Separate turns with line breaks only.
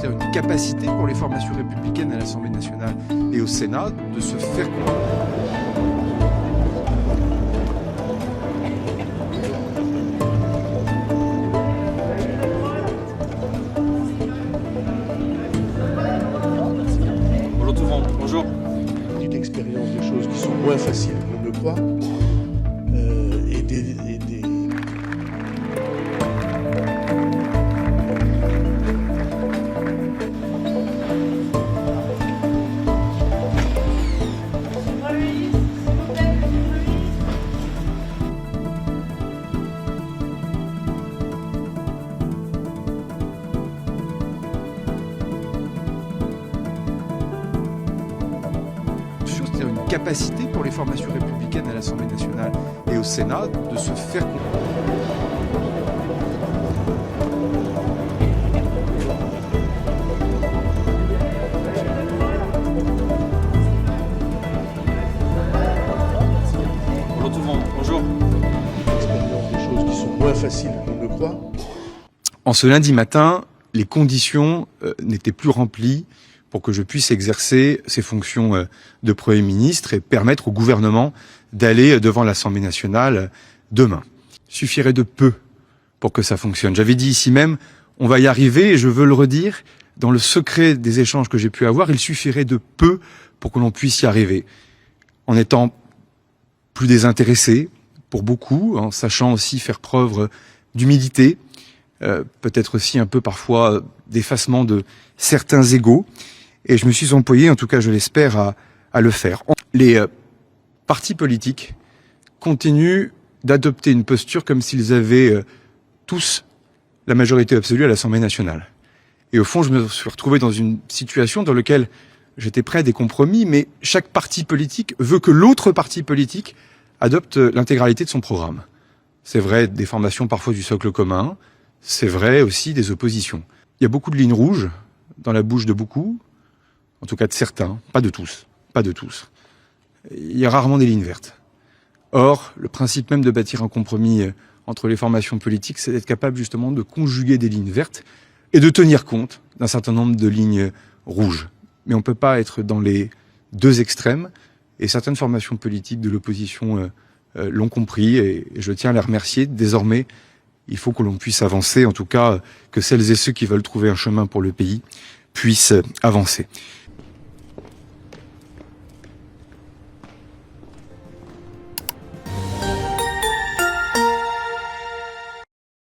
C'est une capacité pour les formations républicaines à l'Assemblée nationale et au Sénat de se faire comprendre.
Bonjour tout le monde, bonjour.
Une expérience de choses qui sont moins faciles qu'on ne le croit, et des
C'est une capacité pour les formations républicaines à l'Assemblée nationale et au Sénat de se faire comprendre.
Bonjour tout le monde, bonjour.
expérience de choses qui sont moins faciles qu'on ne le croit.
En ce lundi matin, les conditions n'étaient plus remplies pour que je puisse exercer ces fonctions de Premier ministre et permettre au gouvernement d'aller devant l'Assemblée nationale demain. Il suffirait de peu pour que ça fonctionne. J'avais dit ici même, on va y arriver, et je veux le redire, dans le secret des échanges que j'ai pu avoir, il suffirait de peu pour que l'on puisse y arriver. En étant plus désintéressé pour beaucoup, en sachant aussi faire preuve d'humilité, peut-être aussi un peu parfois d'effacement de certains égos. Et je me suis employé, en tout cas je l'espère, à le faire. Les partis politiques continuent d'adopter une posture comme s'ils avaient tous la majorité absolue à l'Assemblée nationale. Et au fond, je me suis retrouvé dans une situation dans laquelle j'étais prêt à des compromis, mais chaque parti politique veut que l'autre parti politique adopte l'intégralité de son programme. C'est vrai des formations parfois du socle commun, c'est vrai aussi des oppositions. Il y a beaucoup de lignes rouges dans la bouche de beaucoup, en tout cas de certains, pas de tous. Il y a rarement des lignes vertes. Or, le principe même de bâtir un compromis entre les formations politiques, c'est d'être capable justement de conjuguer des lignes vertes et de tenir compte d'un certain nombre de lignes rouges. Mais on ne peut pas être dans les deux extrêmes, et certaines formations politiques de l'opposition l'ont compris, et je tiens à les remercier. Désormais, il faut que l'on puisse avancer, en tout cas que celles et ceux qui veulent trouver un chemin pour le pays puissent avancer.